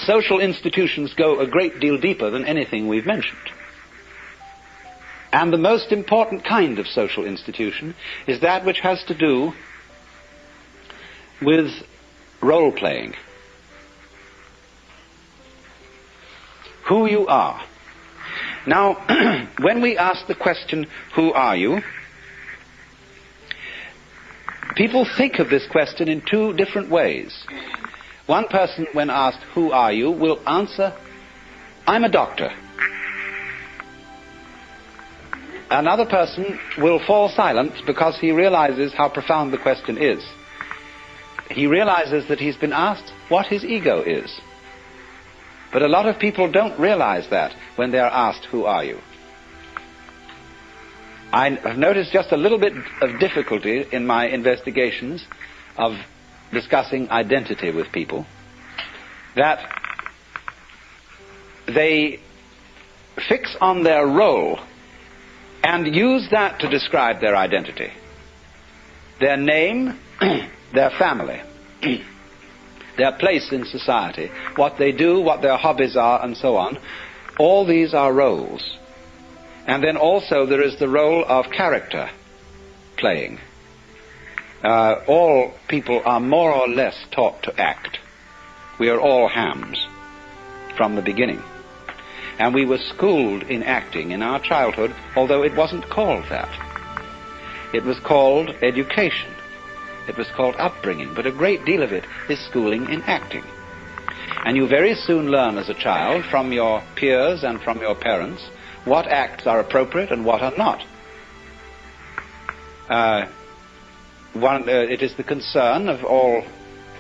social institutions go a great deal deeper than anything we've mentioned. And the most important kind of social institution is that which has to do with role-playing. Who you are. Now, when we ask the question, who are you? People think of this question in two different ways. One person, when asked, who are you, will answer, I'm a doctor. Another person will fall silent because he realizes how profound the question is. He realizes that he's been asked what his ego is. But a lot of people don't realize that when they are asked, who are you? I have noticed just a little bit of difficulty in my investigations of discussing identity with people, that they fix on their role and use that to describe their identity. Their name, their family, their place in society, what they do, what their hobbies are, and so on. All these are roles. And then also there is the role of character playing. All people are more or less taught to act. We are all hams from the beginning. And we were schooled in acting in our childhood, although it wasn't called that. It was called education. It was called upbringing, but a great deal of it is schooling in acting. And you very soon learn as a child from your peers and from your parents what acts are appropriate and what are not. It is the concern of all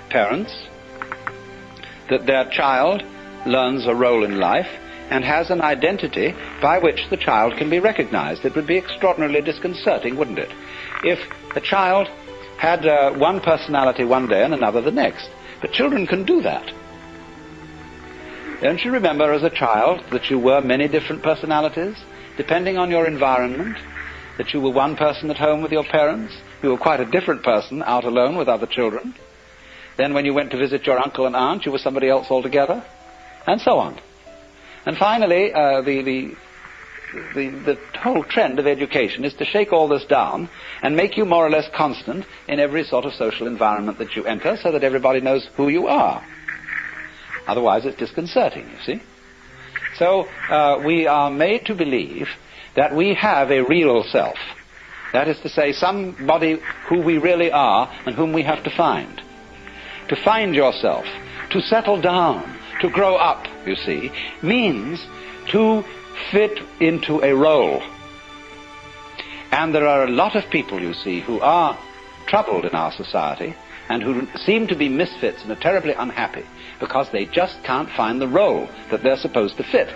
parents that their child learns a role in life and has an identity by which the child can be recognized. It would be extraordinarily disconcerting, wouldn't it, if a child had one personality one day and another the next. But children can do that. Don't you remember as a child that you were many different personalities, depending on your environment, that you were one person at home with your parents, you were quite a different person out alone with other children. Then when you went to visit your uncle and aunt, you were somebody else altogether, and so on. And finally, the whole trend of education is to shake all this down and make you more or less constant in every sort of social environment that you enter, so that everybody knows who you are. Otherwise it's disconcerting, you see. So we are made to believe that we have a real self. That is to say, somebody who we really are and whom we have to find. To find yourself, to settle down, to grow up, you see, means to fit into a role. And there are a lot of people, you see, who are troubled in our society and who seem to be misfits and are terribly unhappy because they just can't find the role that they're supposed to fit.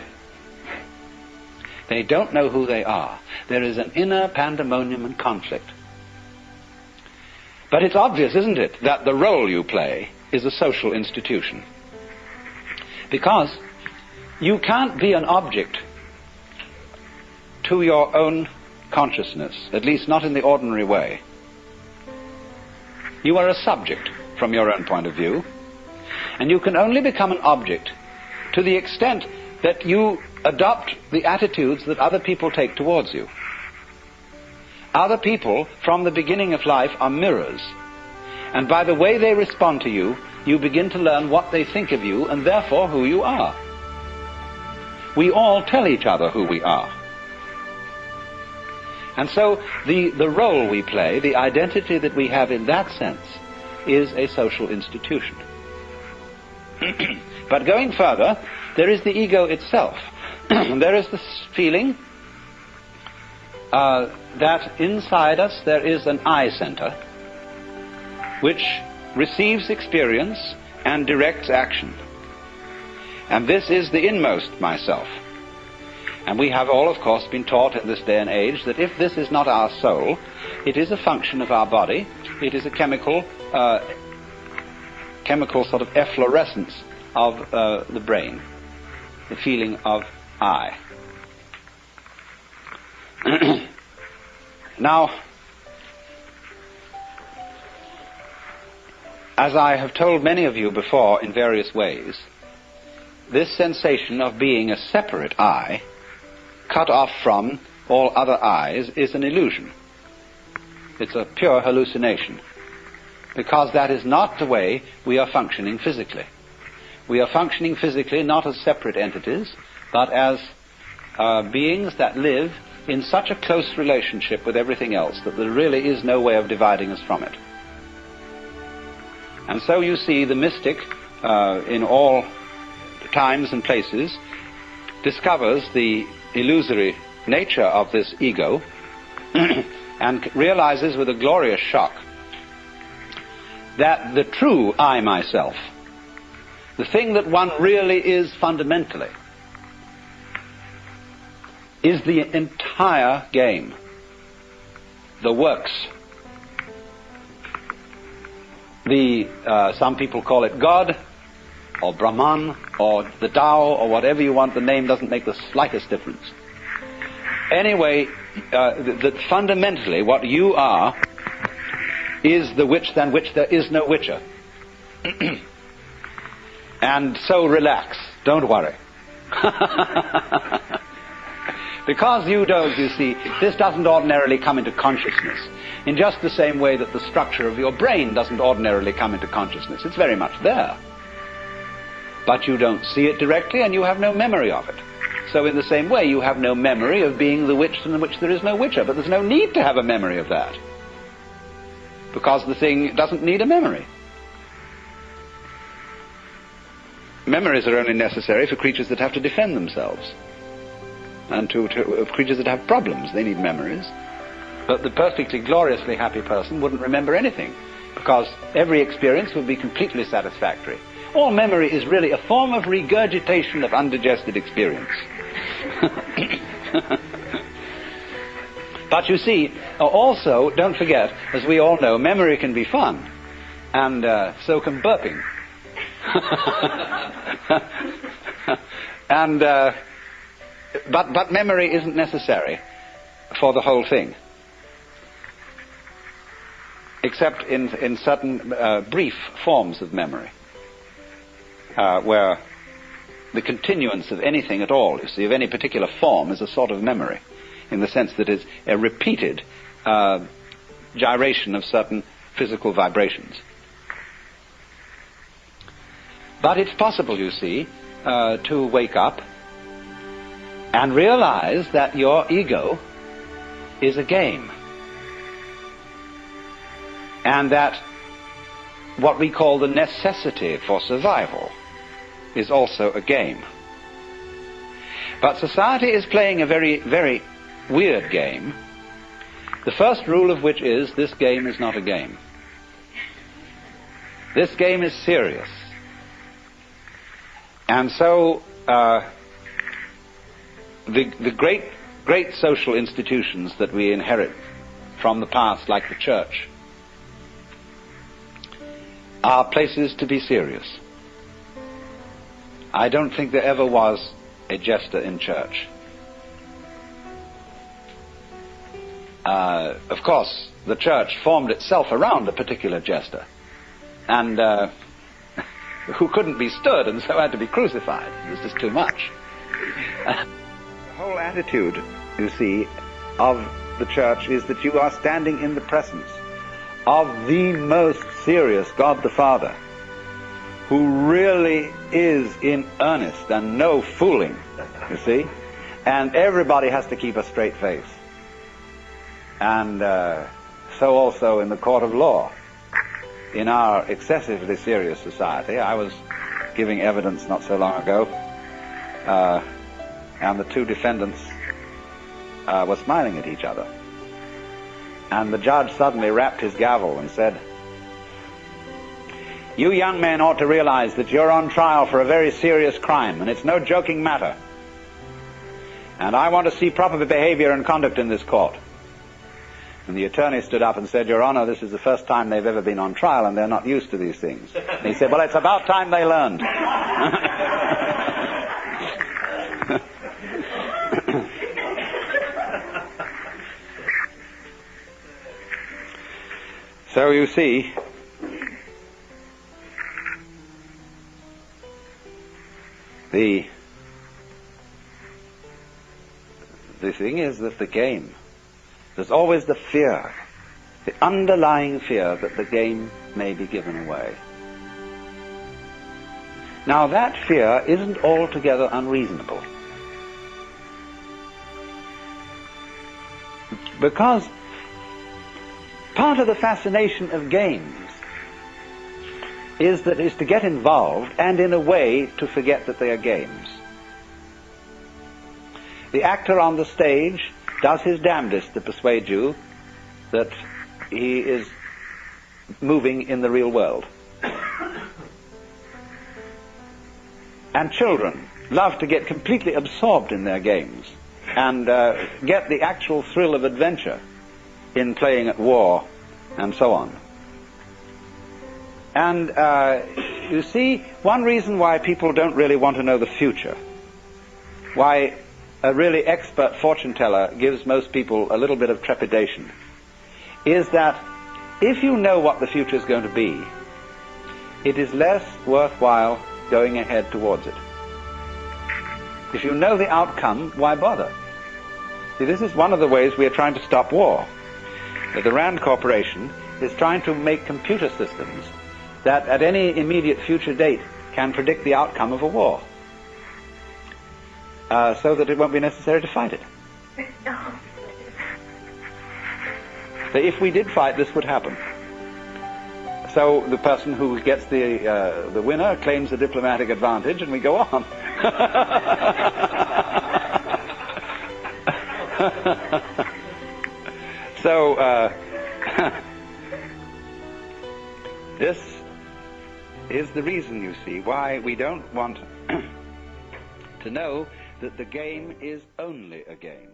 They don't know who they are. There is an inner pandemonium and conflict. But it's obvious, isn't it, that the role you play is a social institution. Because you can't be an object to your own consciousness, at least not in the ordinary way. You are a subject from your own point of view, and you can only become an object to the extent that you adopt the attitudes that other people take towards you. Other people, from the beginning of life, are mirrors, and by the way they respond to you, you begin to learn what they think of you and therefore who you are. We all tell each other who we are. And so the role we play, the identity that we have in that sense, is a social institution. But going further, there is the ego itself. There is this feeling that inside us there is an I center which receives experience and directs action. And this is the inmost myself. And we have all, of course, been taught in this day and age that if this is not our soul, it is a function of our body, it is a chemical sort of efflorescence of the brain, the feeling of I. Now, as I have told many of you before in various ways, this sensation of being a separate I, cut off from all other I's, is an illusion. It's a pure hallucination, because that is not the way we are functioning physically. We are functioning physically not as separate entities, but as beings that live in such a close relationship with everything else that there really is no way of dividing us from it. And so you see the mystic in all times and places discovers the illusory nature of this ego and realizes with a glorious shock that the true I myself, the thing that one really is fundamentally, is the entire game, the works. Some people call it God, or Brahman, or the Tao, or whatever you want. The name doesn't make the slightest difference. Anyway, that fundamentally what you are is the which than which there is no whicher. And so relax, don't worry. Because you don't, you see, this doesn't ordinarily come into consciousness in just the same way that the structure of your brain doesn't ordinarily come into consciousness. It's very much there. But you don't see it directly, and you have no memory of it. So in the same way, you have no memory of being the which than which there is no whicher. But there's no need to have a memory of that, because the thing doesn't need a memory. Memories are only necessary for creatures that have to defend themselves. And to creatures that have problems, they need memories. But the perfectly gloriously happy person wouldn't remember anything, because every experience would be completely satisfactory. All memory is really a form of regurgitation of undigested experience. But you see, also, don't forget, as we all know, memory can be fun, and so can burping. And but memory isn't necessary for the whole thing, except in certain brief forms of memory, where the continuance of anything at all, you see, of any particular form, is a sort of memory, in the sense that it's a repeated gyration of certain physical vibrations. But it's possible, you see, to wake up and realize that your ego is a game, and that what we call the necessity for survival is also a game. But society is playing a very, very weird game, the first rule of which is this game is not a game. This game is serious. And so the great social institutions that we inherit from the past, like the church, are places to be serious. I don't think there ever was a jester in church. Of course, the church formed itself around a particular jester, and who couldn't be stood and so had to be crucified. It was just too much. The whole attitude, you see, of the church is that you are standing in the presence of the most serious God the Father, who really is in earnest and no fooling, you see, and everybody has to keep a straight face. And so also in the court of law. In our excessively serious society, I was giving evidence not so long ago, and the two defendants were smiling at each other. And the judge suddenly rapped his gavel and said, "You young men ought to realize that you're on trial for a very serious crime, and it's no joking matter. And I want to see proper behavior and conduct in this court." And the attorney stood up and said, "Your Honor, this is the first time they've ever been on trial, and they're not used to these things." And he said, "Well, it's about time they learned." So you see, The thing is that the game, there's always the fear, the underlying fear that the game may be given away. Now that fear isn't altogether unreasonable, because part of the fascination of games is to get involved and in a way to forget that they are games. The actor on the stage does his damnedest to persuade you that he is moving in the real world. And children love to get completely absorbed in their games and get the actual thrill of adventure in playing at war and so on. And you see, one reason why people don't really want to know the future, why a really expert fortune teller gives most people a little bit of trepidation, is that if you know what the future is going to be, it is less worthwhile going ahead towards it. If you know the outcome, why bother? See, this is one of the ways we are trying to stop war. The Rand Corporation is trying to make computer systems that at any immediate future date can predict the outcome of a war, so that it won't be necessary to fight it. So if we did fight, this would happen. So the person who gets the winner claims the diplomatic advantage, and we go on. So this is the reason, you see, why we don't want to know that the game is only a game.